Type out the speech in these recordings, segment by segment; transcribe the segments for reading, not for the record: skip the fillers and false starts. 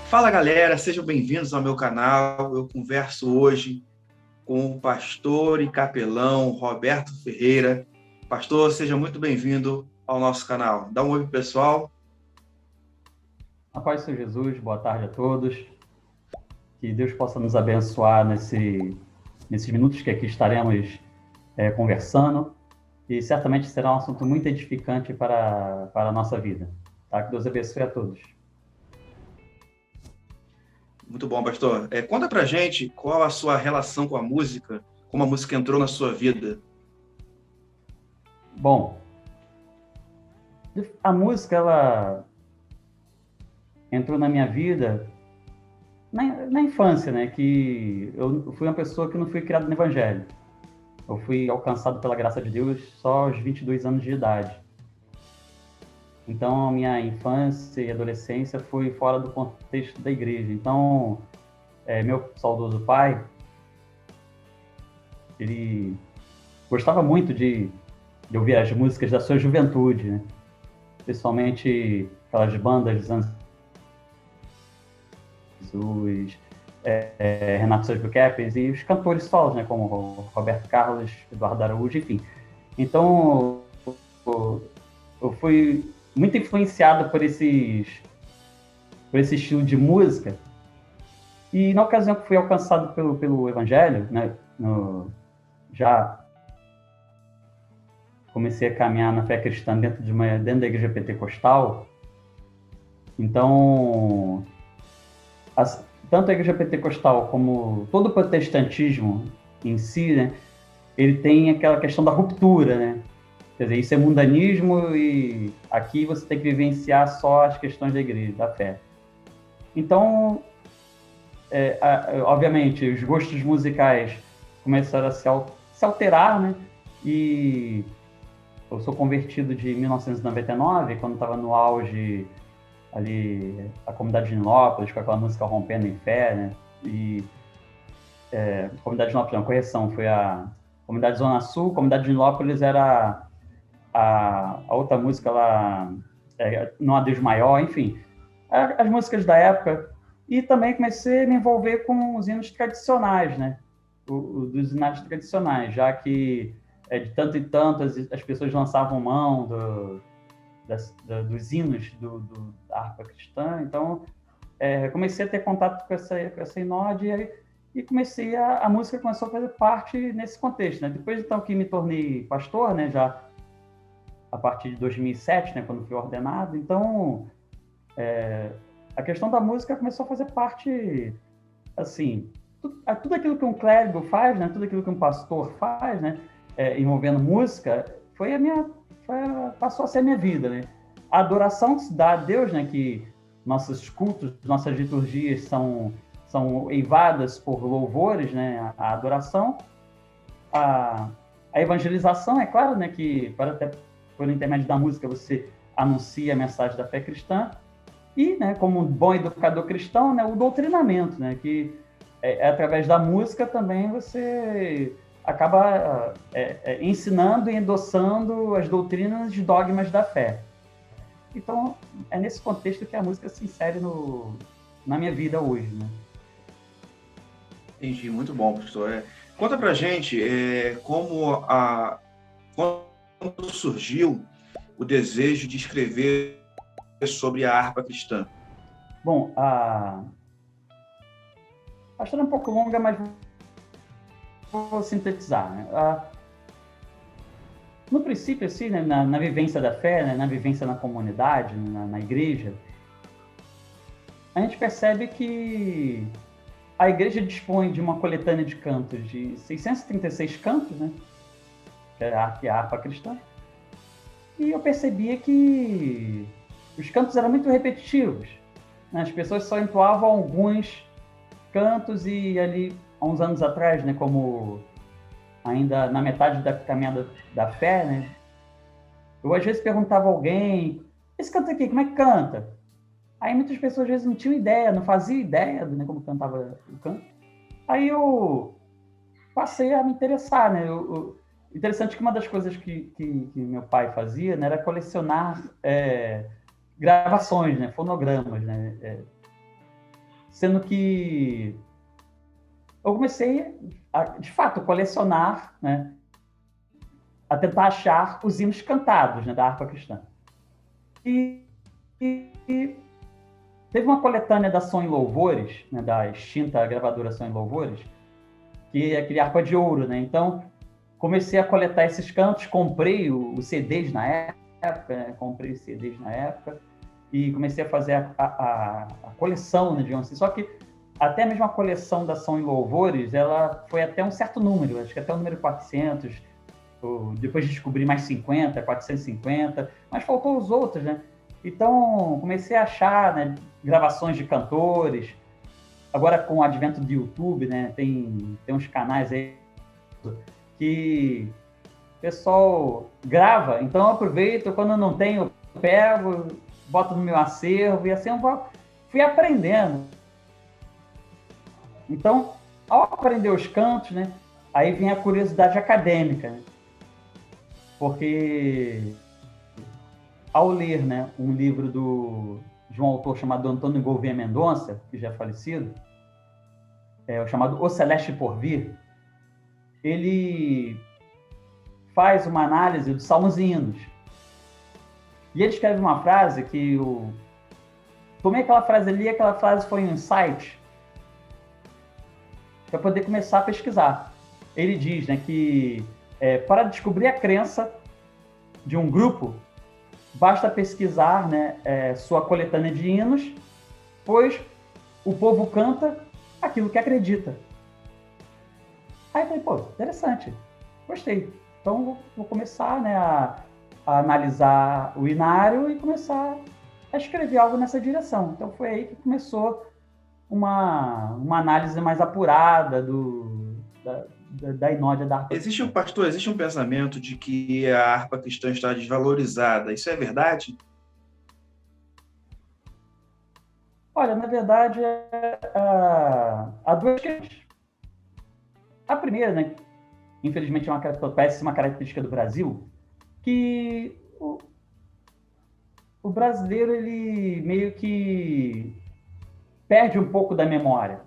Fala galera, sejam bem-vindos ao meu canal. Eu converso hoje com o pastor e capelão Roberto Ferreira. Pastor, seja muito bem-vindo ao nosso canal. Dá um oi pro pessoal. A paz do Senhor Jesus, boa tarde a todos. Que Deus possa nos abençoar nesses minutos que aqui estaremos conversando. E certamente será um assunto muito edificante para a nossa vida. Tá? Que Deus abençoe a todos. Muito bom, pastor. Conta pra gente qual a sua relação com a música, como a música entrou na sua vida. Bom, a música ela entrou na minha vida na infância, né? Que eu fui uma pessoa que não fui criada no Evangelho. Eu fui alcançado pela graça de Deus só aos 22 anos de idade. Então, a minha infância e adolescência foi fora do contexto da igreja. Então, meu saudoso pai, ele gostava muito de ouvir as músicas da sua juventude, né? Principalmente aquelas bandas dos anos Jesus, Renato Sosbukepes e os cantores solos, né? Como Roberto Carlos, Eduardo Araújo, enfim. Então, eu fui muito influenciado por esse estilo de música. E na ocasião que fui alcançado pelo Evangelho, né, já comecei a caminhar na fé cristã dentro da igreja pentecostal. Então, tanto a igreja pentecostal como todo o protestantismo em si, né, ele tem aquela questão da ruptura, né? Quer dizer, isso é mundanismo e aqui você tem que vivenciar só as questões da igreja, da fé. Então, obviamente, os gostos musicais começaram a se alterar, né? E eu sou convertido de 1999, quando estava no auge ali a comunidade de Nilópolis, com aquela música Rompendo em Fé, né? E comunidade de Nilópolis, não, correção, foi a comunidade Zona Sul, comunidade de Nilópolis era a outra música lá, Não Há Deus Maior, enfim, as músicas da época. E também comecei a me envolver com os hinos tradicionais, né? Dos hinos tradicionais, já que de tanto em tanto as pessoas lançavam mão dos hinos da harpa cristã. Então, comecei a ter contato com essa inode e comecei a música começou a fazer parte nesse contexto, né? Depois, então, que me tornei pastor, né? Já a partir de 2007, né? Quando fui ordenado. Então, a questão da música começou a fazer parte, assim, tudo aquilo que um clérigo faz, né? Tudo aquilo que um pastor faz, né? Envolvendo música, passou a ser a minha vida, né? A adoração que se dá a Deus, né? Que nossos cultos, nossas liturgias são eivadas por louvores, né? A adoração, a evangelização, é claro, né? Que até por intermédio da música você anuncia a mensagem da fé cristã. E, né, como um bom educador cristão, né, o doutrinamento, né, que através da música também você acaba ensinando e endossando as doutrinas e dogmas da fé. Então, é nesse contexto que a música se insere na minha vida hoje, né? Entendi, muito bom, pastor. Conta pra gente quando surgiu o desejo de escrever sobre a harpa cristã. Bom, a história é um pouco longa, mas vou sintetizar, né? No princípio, assim, né, na vivência da fé, né, na vivência na comunidade, na igreja, a gente percebe que a igreja dispõe de uma coletânea de cantos de 636 cantos, né? Que é a harpa cristã. E eu percebia que os cantos eram muito repetitivos, né? As pessoas só entoavam alguns cantos e ali, há uns anos atrás, né, como ainda na metade da caminhada da fé, né, eu às vezes perguntava a alguém, esse canto aqui, como é que canta? Aí muitas pessoas às vezes não tinham ideia, não faziam ideia, né, como cantava o canto. Aí eu passei a me interessar, né? Interessante que uma das coisas que meu pai fazia, né, era colecionar gravações, né, fonogramas, né? sendo que eu comecei a, de fato, colecionar, né, a tentar achar os hinos cantados, né, da harpa cristã. E teve uma coletânea da Som e Louvores, né, da extinta gravadora Som e Louvores, que é aquele harpa de ouro, né? Então, comecei a coletar esses cantos, comprei os CDs na época, né? Comprei os CDs na época e comecei a fazer a coleção, né, digamos assim. Só que até mesmo a coleção da Som e Louvores, ela foi até um certo número, acho que até o número 400, depois descobri mais 50, 450, mas faltou os outros, né? Então, comecei a achar, né, gravações de cantores. Agora, com o advento do YouTube, né, tem uns canais aí que o pessoal grava, então eu aproveito, quando eu não tenho, eu pego, boto no meu acervo, e assim eu fui aprendendo. Então, ao aprender os cantos, né, aí vem a curiosidade acadêmica, né? Porque ao ler, né, um livro de um autor chamado Antônio Gouveia Mendonça, que já é falecido, chamado O Celeste Porvir, ele faz uma análise dos salmos e hinos. E ele escreve uma frase que tomei aquela frase ali, aquela frase foi um insight para poder começar a pesquisar. Ele diz, né, que para descobrir a crença de um grupo, basta pesquisar, né, sua coletânea de hinos, pois o povo canta aquilo que acredita. Aí eu falei, pô, interessante, gostei. Então vou começar, né, a analisar o inário e começar a escrever algo nessa direção. Então foi aí que começou uma análise mais apurada da inódia da harpa cristã. Pastor, existe um pensamento de que a harpa cristã está desvalorizada. Isso é verdade? Olha, na verdade, há duas questões. A primeira, né, infelizmente parece uma característica do Brasil, que o brasileiro, ele meio que perde um pouco da memória.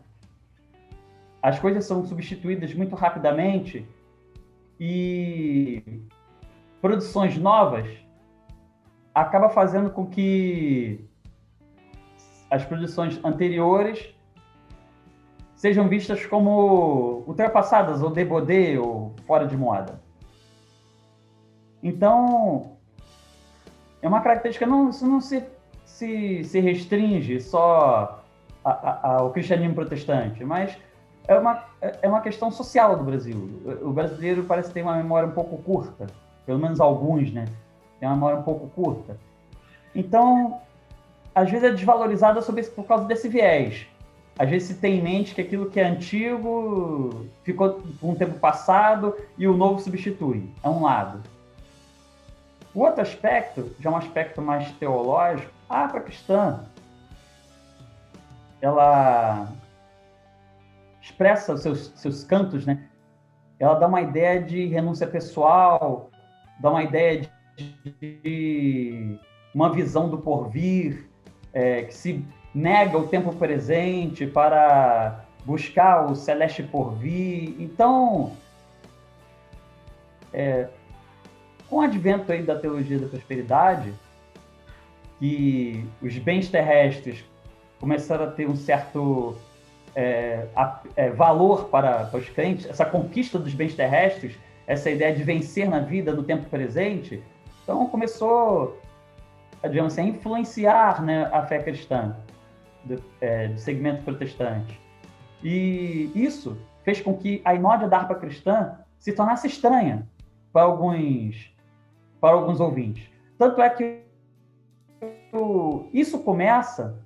As coisas são substituídas muito rapidamente e produções novas acabam fazendo com que as produções anteriores sejam vistas como ultrapassadas, ou debodê, ou fora de moda. Então, é uma característica, isso não se restringe só ao cristianismo protestante, mas é uma questão social do Brasil. O brasileiro parece ter uma memória um pouco curta, pelo menos alguns, né? Tem uma memória um pouco curta. Então, às vezes é desvalorizada por causa desse viés. Às vezes se tem em mente que aquilo que é antigo ficou com um tempo passado e o novo substitui. É um lado. O outro aspecto, já é um aspecto mais teológico, a harpa cristã, ela expressa os seus cantos, né? Ela dá uma ideia de renúncia pessoal, dá uma ideia de uma visão do porvir, que se nega o tempo presente para buscar o celeste porvir. Então, com o advento aí da teologia da prosperidade, que os bens terrestres começaram a ter um certo valor para os crentes, essa conquista dos bens terrestres, essa ideia de vencer na vida no tempo presente, então começou, digamos assim, a influenciar, né, a fé cristã do segmento protestante. E isso fez com que a inódia da harpa cristã se tornasse estranha para alguns ouvintes. Tanto é que isso começa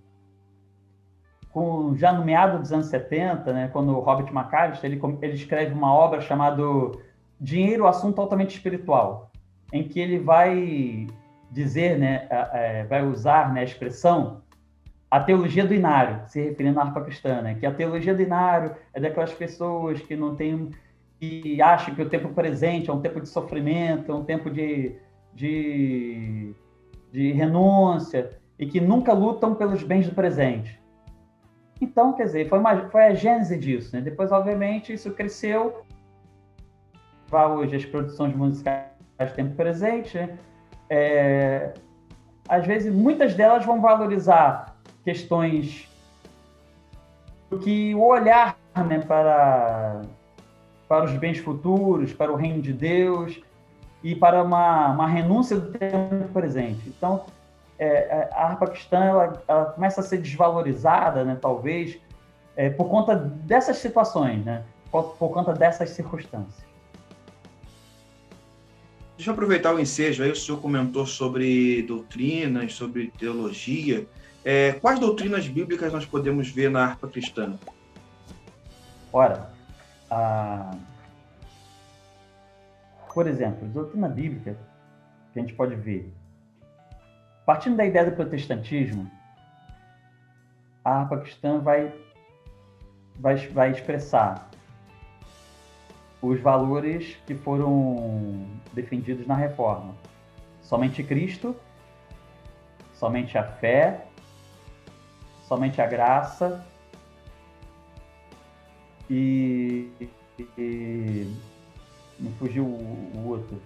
já no meado dos anos 70, né, quando o Robert McAllister ele escreve uma obra chamada Dinheiro, Assunto Altamente Espiritual, em que ele vai dizer, né, vai usar, né, a expressão a teologia do inário, se referindo à harpa cristã, né, que a teologia do inário é daquelas pessoas que não têm, que acham que o tempo presente é um tempo de sofrimento, é um tempo de renúncia, e que nunca lutam pelos bens do presente. Então, quer dizer, foi a gênese disso, né? Depois, obviamente, isso cresceu. Hoje as produções musicais do tempo presente, né? Às vezes, muitas delas vão valorizar questões do que o olhar, né, para os bens futuros, para o reino de Deus e para uma renúncia do tempo presente. Então, a harpa cristã ela começa a ser desvalorizada, né, talvez, por conta dessas situações, né, por conta dessas circunstâncias. Deixa eu aproveitar o ensejo aí, o senhor comentou sobre doutrinas, sobre teologia. Quais doutrinas bíblicas nós podemos ver na harpa cristã? Ora, por exemplo, doutrina bíblica que a gente pode ver, partindo da ideia do protestantismo, a harpa cristã vai expressar os valores que foram defendidos na Reforma. Somente Cristo, somente a fé, somente a graça e me fugiu o outro.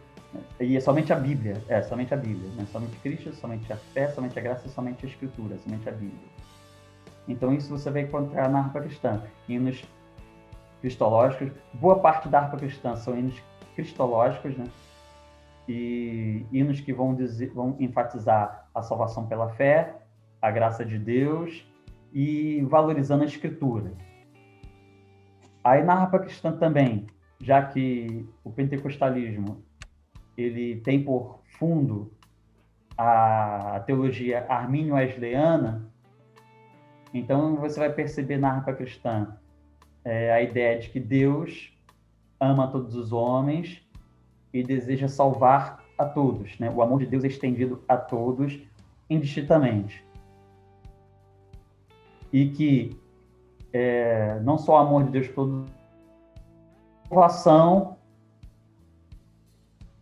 E é somente a Bíblia. Somente a Bíblia. Né? Somente Cristo, somente a fé, somente a graça e somente a Escritura, somente a Bíblia. Então isso você vai encontrar na harpa cristã. Hinos cristológicos. Boa parte da harpa cristã são hinos cristológicos, né? E hinos que vão enfatizar a salvação pela fé, a graça de Deus e valorizando a Escritura. Aí na harpa cristã também, já que o pentecostalismo ele tem por fundo a teologia armínio-wesleyana, então você vai perceber na harpa cristã a ideia de que Deus ama todos os homens e deseja salvar a todos, né? O amor de Deus é estendido a todos indistintamente. E que não só o amor de Deus por salvação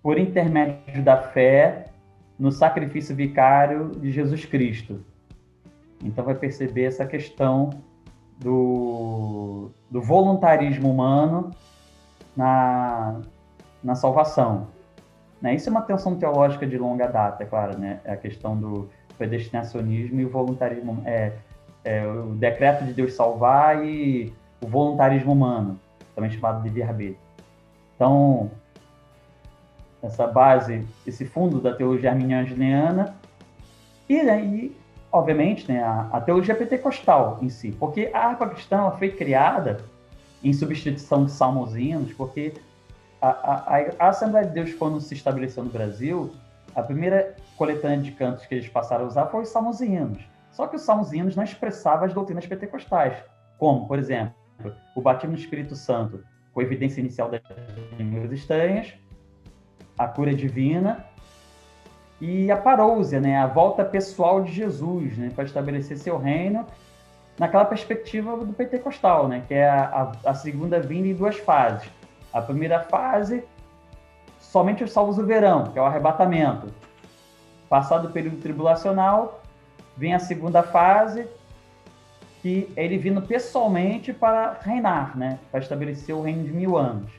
por intermédio da fé no sacrifício vicário de Jesus Cristo. Então vai perceber essa questão do voluntarismo humano na salvação. Né? Isso é uma tensão teológica de longa data, é claro, né? A questão do predestinacionismo e o voluntarismo, o decreto de Deus salvar e o voluntarismo humano, também chamado de livre-arbítrio. Então, essa base, esse fundo da teologia arminiana e obviamente, né, a teologia pentecostal em si, porque a harpa cristã ela foi criada em substituição de salmos e hinos, porque a Assembleia de Deus, quando se estabeleceu no Brasil, a primeira coletânea de cantos que eles passaram a usar foi os salmos e hinos. Só que os salmos e hinos não expressavam as doutrinas pentecostais, como, por exemplo, o batismo no Espírito Santo, com a evidência inicial das línguas estranhas, a cura divina e a parousia, né, a volta pessoal de Jesus, né, para estabelecer seu reino naquela perspectiva do pentecostal, né, que é a segunda vinda em duas fases. A primeira fase, somente os salvos do verão, que é o arrebatamento. Passado o período tribulacional, vem a segunda fase, que é ele vindo pessoalmente para reinar, né, para estabelecer o reino de 1000 anos.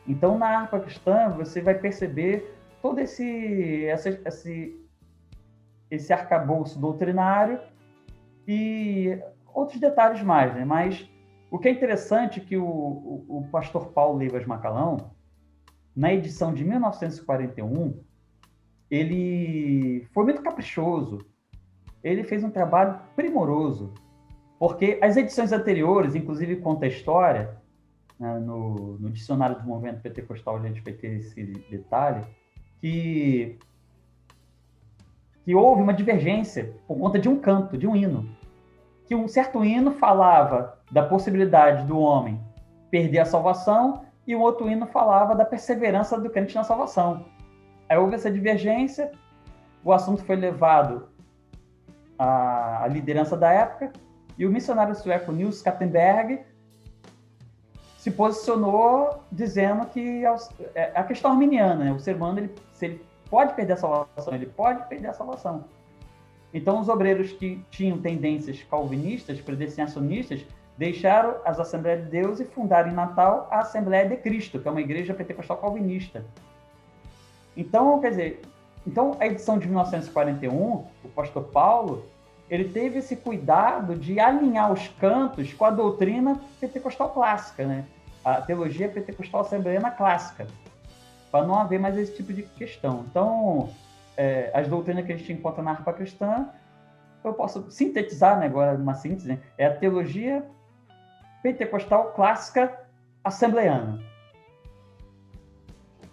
Então, na harpa cristã, você vai perceber todo esse arcabouço doutrinário e outros detalhes mais, né? Mas o que é interessante é que o pastor Paulo Leivas Macalão, na edição de 1941, ele foi muito caprichoso. Ele fez um trabalho primoroso, porque as edições anteriores, inclusive conta a história, né, no dicionário do movimento pentecostal a gente vai ter esse detalhe, que houve uma divergência por conta de um canto, de um hino. Que um certo hino falava da possibilidade do homem perder a salvação e um outro hino falava da perseverança do crente na salvação. Aí houve essa divergência, o assunto foi levado à liderança da época e o missionário sueco Nils Kattenberg se posicionou dizendo que a questão arminiana, né? O ser humano, se ele pode perder a salvação, ele pode perder a salvação. Então, os obreiros que tinham tendências calvinistas, predestinacionistas, deixaram as Assembleias de Deus e fundaram em Natal a Assembleia de Cristo, que é uma igreja pentecostal calvinista. Então, quer dizer, a edição de 1941, o pastor Paulo, ele teve esse cuidado de alinhar os cantos com a doutrina pentecostal clássica, né? A teologia pentecostal assembleiana clássica, para não haver mais esse tipo de questão. Então, as doutrinas que a gente encontra na harpa cristã, eu posso sintetizar, né, agora uma síntese, né? É a teologia pentecostal clássica assembleiana.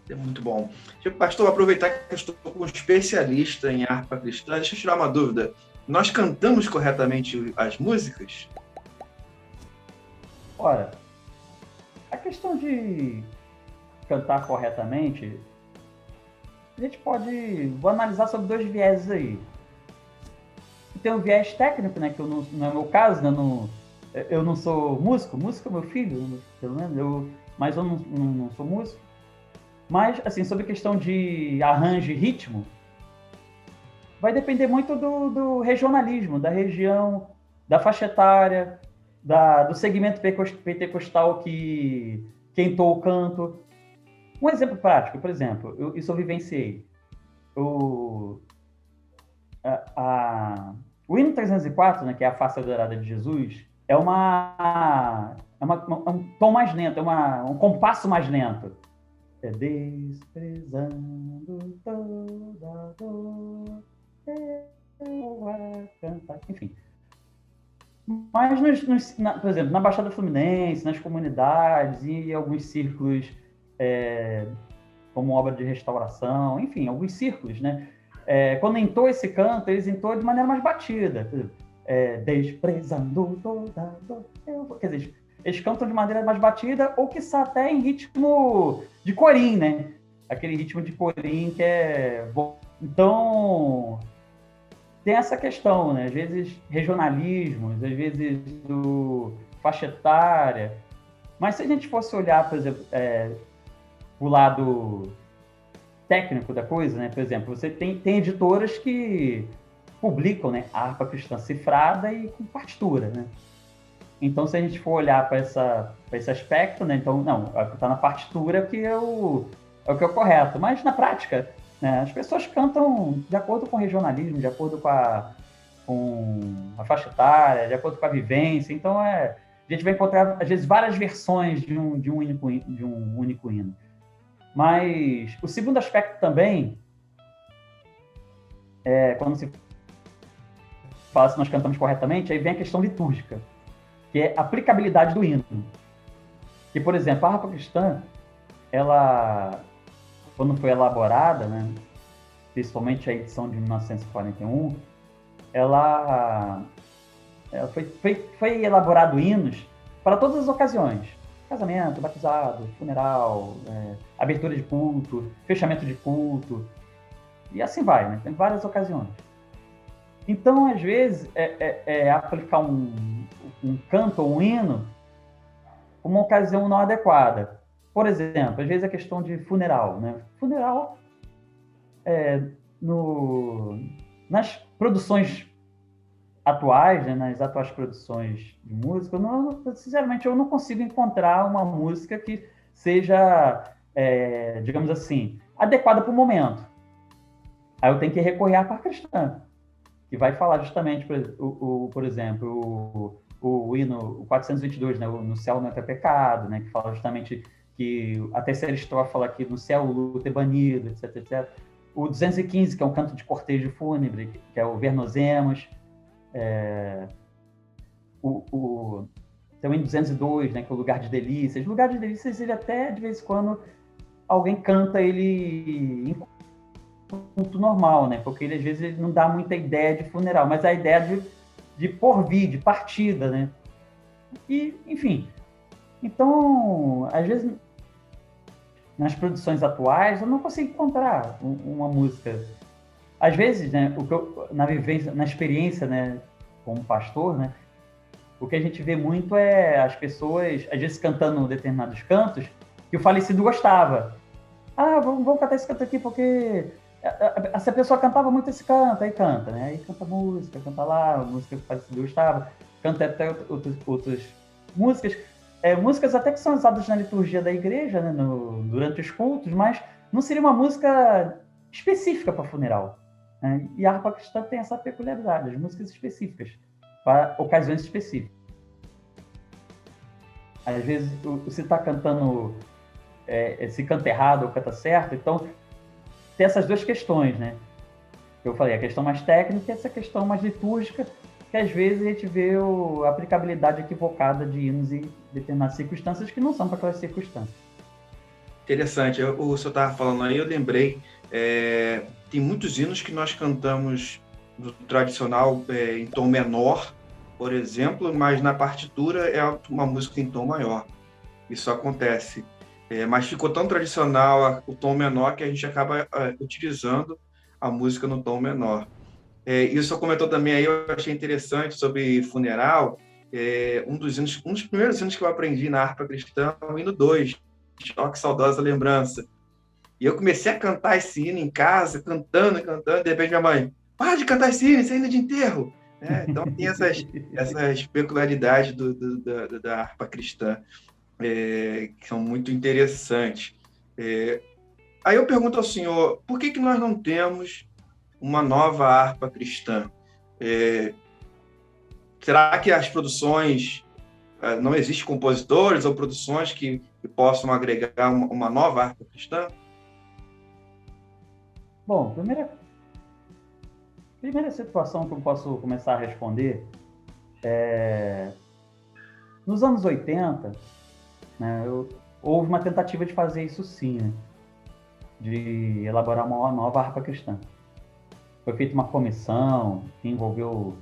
É muito bom. Pastor, aproveitar que eu estou com um especialista em harpa cristã, deixa eu tirar uma dúvida. Nós cantamos corretamente as músicas? Ora, a questão de cantar corretamente, a gente vou analisar sobre 2 vieses aí. Tem um viés técnico, né, que não é o meu caso, né, eu não sou músico é meu filho, pelo menos, mas eu não sou músico. Mas, assim, sobre a questão de arranjo e ritmo, vai depender muito do regionalismo, da região, da faixa etária, do segmento pentecostal que entoa o canto. Um exemplo prático, por exemplo, isso eu vivenciei. O hino 304, né, que é a face adorada de Jesus, é um tom mais lento, um compasso mais lento. É desprezando toda dor, eu a cantar. Enfim. Mas, por exemplo, na Baixada Fluminense, nas comunidades e alguns círculos, como obra de restauração, enfim, alguns círculos, né? Quando entoa esse canto, eles entoam de maneira mais batida. Desprezando toda dor. Quer dizer, eles cantam de maneira mais batida, ou quiçá até em ritmo de corim, né? Aquele ritmo de corim que é bom. Então, tem essa questão, né? Às vezes regionalismos, às vezes do faixa etária. Mas se a gente fosse olhar, por exemplo, o lado técnico da coisa, né? Por exemplo, você tem editoras que publicam, né, a harpa cristã cifrada e com partitura, né? Então, se a gente for olhar para esse aspecto, né, então, não, o que está na partitura que é o que é o correto. Mas, na prática, né, as pessoas cantam de acordo com o regionalismo, de acordo com a faixa etária, de acordo com a vivência. Então, a gente vai encontrar, às vezes, várias versões de um único hino. Mas o segundo aspecto também, quando se fala se nós cantamos corretamente, aí vem a questão litúrgica, que é a aplicabilidade do hino. Que, por exemplo, a harpa cristã, ela, quando foi elaborada, né, principalmente a edição de 1941, ela foi elaborado hinos para todas as ocasiões. Casamento, batizado, funeral, abertura de culto, fechamento de culto, e assim vai, né? Tem várias ocasiões. Então, às vezes, aplicar um canto ou um hino uma ocasião não adequada. Por exemplo, às vezes a questão de funeral, né? Funeral, nas produções atuais, né, nas atuais produções de música, sinceramente, eu não consigo encontrar uma música que seja, digamos assim, adequada para o momento. Aí eu tenho que recorrer à harpa cristã, que vai falar justamente, por exemplo, o hino 422, né, No Céu Não É Pecado, né, que fala justamente que a terceira estrofe fala que no céu o luto é banido, etc, etc. O 215, que é um canto de cortejo fúnebre, que é o Vernozemos. Tem o hino 202, né, que é o Lugar de Delícias. O Lugar de Delícias, ele até, de vez em quando, alguém canta ele em ponto normal, né, porque ele, às vezes, ele não dá muita ideia de funeral, mas a ideia de porvir, de partida, né. E, enfim, então, às vezes, nas produções atuais, eu não consigo encontrar uma música. Às vezes, né, na vivência, na experiência, né, como pastor, né, o que a gente vê muito é as pessoas, às vezes, cantando determinados cantos que o falecido gostava. Vamos cantar esse canto aqui porque essa pessoa cantava muito esse canto, aí canta, né? Aí canta música, canta lá, música que parece que gostava, canta até outras músicas, músicas até que são usadas na liturgia da igreja, né? Durante os cultos, mas não seria uma música específica para funeral. Né? E a harpa cristã tem essa peculiaridade, as músicas específicas, para ocasiões específicas. Às vezes você está cantando, se canta errado ou canta certo, então tem essas duas questões, né? Eu falei, a questão mais técnica e essa questão mais litúrgica, que às vezes a gente vê a aplicabilidade equivocada de hinos em determinadas circunstâncias que não são para aquelas circunstâncias. Interessante. O senhor estava falando aí, eu lembrei, tem muitos hinos que nós cantamos no tradicional em tom menor, por exemplo, mas na partitura é uma música em tom maior. Isso acontece. Mas ficou tão tradicional o tom menor que a gente acaba utilizando a música no tom menor. E o senhor comentou também aí, eu achei interessante, sobre funeral. Um dos primeiros hinos que eu aprendi na harpa cristã é o hino 2, Ó que saudosa lembrança. E eu comecei a cantar esse hino em casa, cantando, de repente minha mãe, para de cantar esse hino, esse é hino de enterro. Então tem essas peculiaridades da harpa cristã, que são muito interessantes. Aí eu pergunto ao senhor, por que nós não temos uma nova harpa cristã? Será que as produções, não existem compositores ou produções que possam agregar uma nova harpa cristã? Bom, primeira situação que eu posso começar a responder nos anos 80, né, houve uma tentativa de fazer isso sim, né, de elaborar uma nova harpa cristã. Foi feita uma comissão que envolveu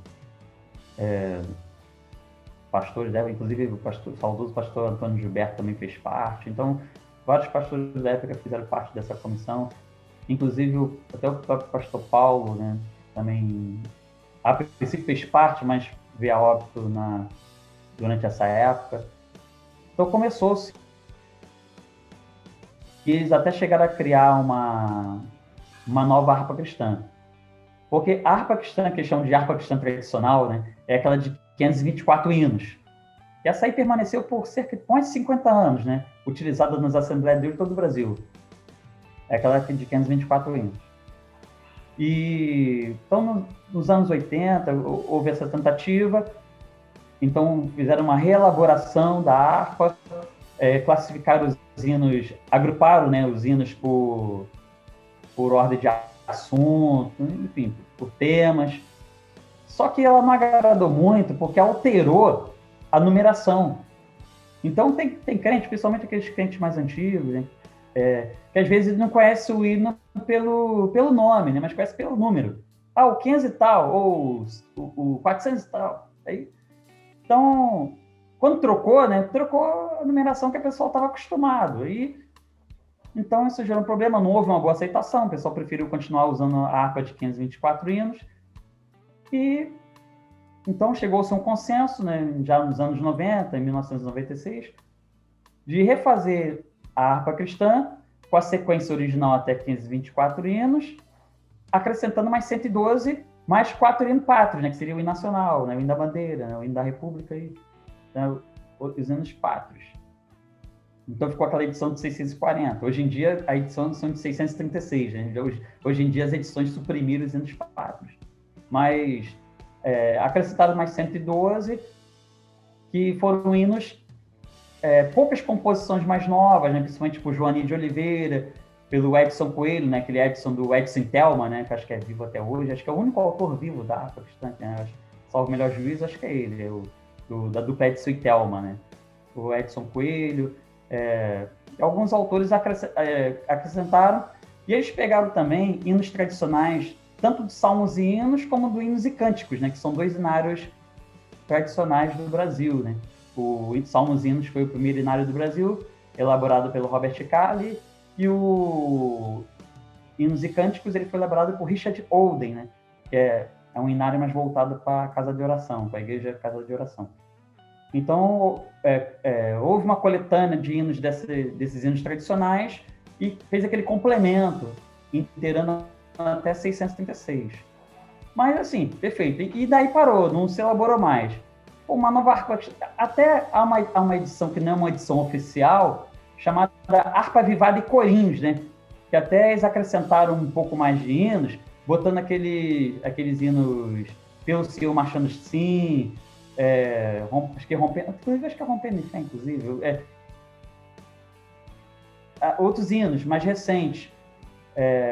pastores, inclusive o saudoso pastor Antônio Gilberto também fez parte. Então, vários pastores da época fizeram parte dessa comissão. Inclusive, até o próprio pastor Paulo, né, também, a princípio fez parte, mas veio a óbito durante essa época. Então, começou-se. E eles até chegaram a criar uma nova harpa cristã. Porque a harpa cristã, que eles chamam de harpa cristã tradicional, né, é aquela de 524 hinos. E essa aí permaneceu por cerca de mais de 50 anos, né, utilizada nas Assembleias de Deus de todo o Brasil. É aquela de 524 hinos. E então, nos anos 80, houve essa tentativa. Então, fizeram uma reelaboração da harpa, classificaram os hinos, agruparam, né, os hinos por ordem de assunto, enfim, por temas. Só que ela não agradou muito porque alterou a numeração. Então, tem crente, principalmente aqueles crentes mais antigos, né, que às vezes não conhece o hino pelo nome, né, mas conhece pelo número. O 500 e tal, ou o 400 e tal. Aí, então, quando trocou, né, trocou a numeração que o pessoal estava acostumado. Então, isso gerou um problema, não houve uma boa aceitação, o pessoal preferiu continuar usando a harpa de 524 hinos. E então chegou-se a um consenso, né, já nos anos 90, em 1996, de refazer a harpa cristã com a sequência original até 524 hinos, acrescentando mais 112, mais 4 hinos pátrios, né, que seria o hino nacional, né, o hino da bandeira, né, o hino da república, né, os hinos pátrios. Então ficou aquela edição de 640. Hoje em dia, a edição são de 636. Né? Hoje em dia, as edições suprimiram os hinos pátrios. Mas acrescentaram mais 112, que foram hinos, poucas composições mais novas, né? Principalmente por Joaninho de Oliveira, pelo Edson Coelho, né? Aquele Edson do Edson Thelma, né? Que acho que é vivo até hoje. Acho que é o único autor vivo da harpa cristã, né? Salvo o melhor juízo, acho que é ele, da dupla Edson e Thelma, né? O Edson Coelho. Alguns autores acrescentaram, e eles pegaram também hinos tradicionais, tanto de salmos e hinos, como do hinos e cânticos, né, que são dois hinários tradicionais do Brasil. Né? O Salmos e Hinos foi o primeiro hinário do Brasil, elaborado pelo Robert Calle, e o Hinos e Cânticos ele foi elaborado por Richard Olden, né, que é um hinário mais voltado para a casa de oração, para a igreja casa de oração. Então, houve uma coletânea de hinos desses hinos tradicionais e fez aquele complemento, inteirando até 636. Mas, assim, perfeito. E daí parou, não se elaborou mais. Uma nova harpa... Até há uma edição que não é uma edição oficial, chamada Harpa Vivada e Corins, né? Que até eles acrescentaram um pouco mais de hinos, botando aqueles hinos pelo Senhor marchando sim, acho que rompendo em fé, inclusive. Outros hinos mais recentes.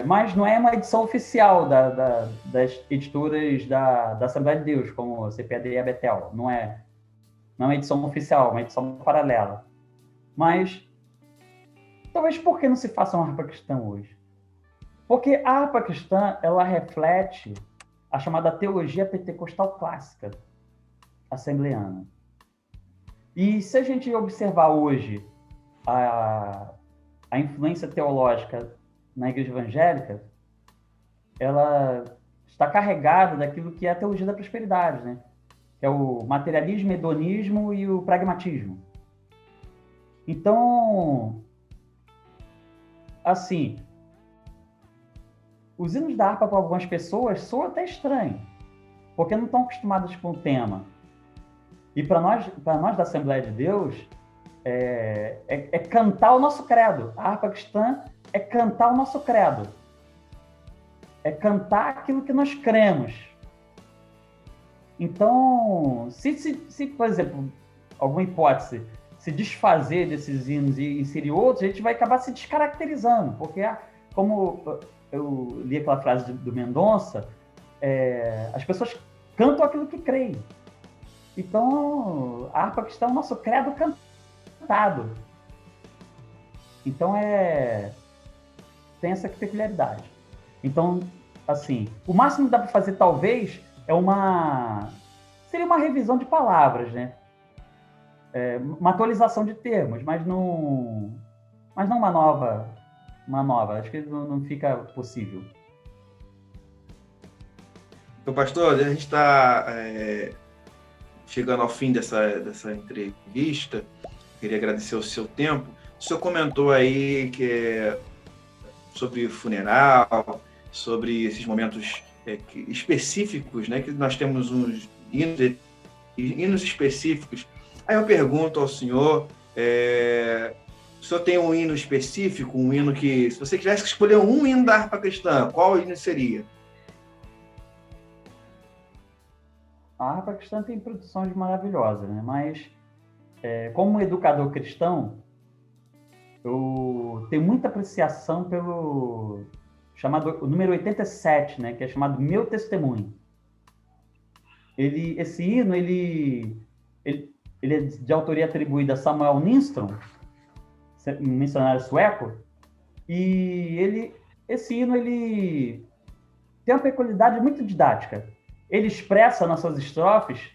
Mas não é uma edição oficial das editoras da Assembleia de Deus, como a CPAD e a Betel. Não é uma edição oficial, é uma edição paralela. Mas, talvez por que não se faça uma harpa cristã hoje? Porque a harpa cristã, ela reflete a chamada teologia pentecostal clássica assembleana. E se a gente observar hoje a influência teológica na igreja evangélica, ela está carregada daquilo que é a teologia da prosperidade, né? Que é o materialismo, hedonismo e o pragmatismo. Então, assim, os hinos da harpa para algumas pessoas soam até estranho, porque não estão acostumados com o tema. E para nós da Assembleia de Deus, é cantar o nosso credo. A harpa cristã é cantar o nosso credo. É cantar aquilo que nós cremos. Então, se por exemplo, alguma hipótese, se desfazer desses hinos e inserir outros, a gente vai acabar se descaracterizando, porque, como eu li aquela frase do Mendonça, as pessoas cantam aquilo que creem. Então, a harpa cristã é o nosso credo cantado. Então, tem essa peculiaridade. Então, assim, o máximo que dá para fazer, talvez, seria uma revisão de palavras, né? Uma atualização de termos, mas não uma nova. Acho que não fica possível. Então, pastor, a gente está chegando ao fim dessa entrevista. Queria agradecer o seu tempo. O senhor comentou aí sobre funeral, sobre esses momentos específicos, né? Que nós temos uns hinos específicos. Aí eu pergunto ao senhor, o senhor tem um hino específico, um hino que, se você tivesse que escolher um hino da harpa cristã, qual hino seria? A harpa cristã tem produções maravilhosas, né? Mas, como educador cristão, eu tenho muita apreciação pelo o número 87, né? Que é chamado Meu Testemunho. Esse hino, ele é de autoria atribuída a Samuel Nystrom, um missionário sueco, e esse hino ele tem uma peculiaridade muito didática. Ele expressa nas suas estrofes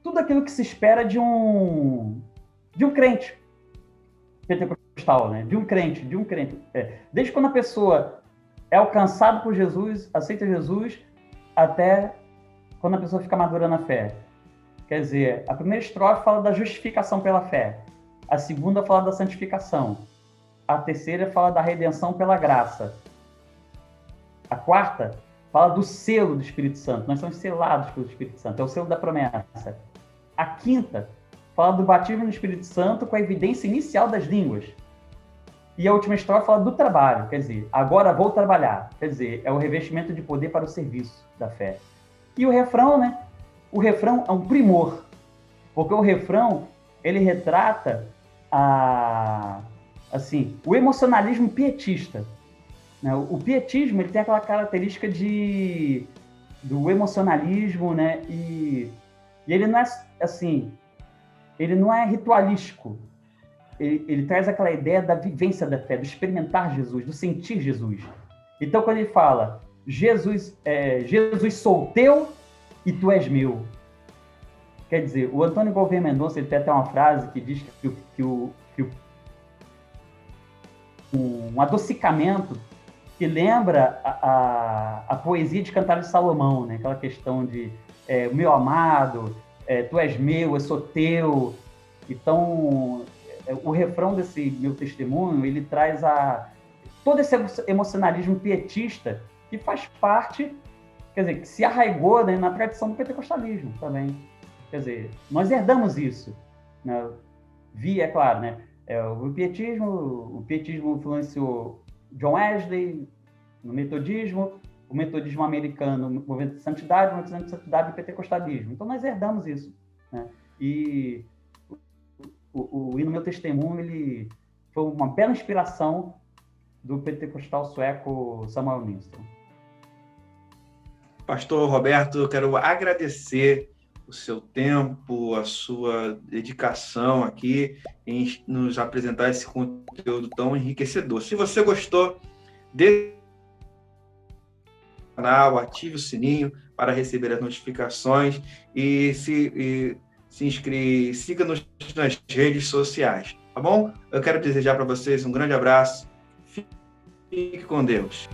tudo aquilo que se espera de um crente pentecostal, né? De um crente. Desde quando a pessoa é alcançada por Jesus, aceita Jesus, até quando a pessoa fica madura na fé. Quer dizer, a primeira estrofe fala da justificação pela fé. A segunda fala da santificação. A terceira fala da redenção pela graça. A quarta fala do selo do Espírito Santo. Nós somos selados pelo Espírito Santo. É o selo da promessa. A quinta fala do batismo no Espírito Santo com a evidência inicial das línguas. E a última estrofe fala do trabalho. Quer dizer, agora vou trabalhar. Quer dizer, é o revestimento de poder para o serviço da fé. E o refrão, né? O refrão é um primor. Porque o refrão, ele retrata o emocionalismo pietista. Né? O pietismo, ele tem aquela característica do emocionalismo, né? E ele não é assim, ele não é ritualístico. Ele traz aquela ideia da vivência da fé, do experimentar Jesus, do sentir Jesus. Então, quando ele fala, Jesus sou teu e tu és meu. Quer dizer, o Antônio Gouveia Mendonça, ele tem até uma frase que diz que um adocicamento que lembra a poesia de Cantares de Salomão, né? Aquela questão de meu amado, tu és meu, eu sou teu. Então, o refrão desse Meu Testemunho, ele traz todo esse emocionalismo pietista que faz parte, quer dizer, que se arraigou, né, na tradição do pentecostalismo também. Quer dizer, nós herdamos isso, né? É claro, né? O pietismo influenciou John Wesley no metodismo, o metodismo americano, o movimento de santidade, o movimento de santidade e o pentecostalismo. Então, nós herdamos isso, né? E o hino Meu Testemunho, ele foi uma bela inspiração do pentecostal sueco Samuel Nilsson. Pastor Roberto, eu quero agradecer o seu tempo, a sua dedicação aqui em nos apresentar esse conteúdo tão enriquecedor. Se você gostou desse canal, ative o sininho para receber as notificações e se inscreva, siga-nos nas redes sociais, tá bom? Eu quero desejar para vocês um grande abraço. Fique com Deus.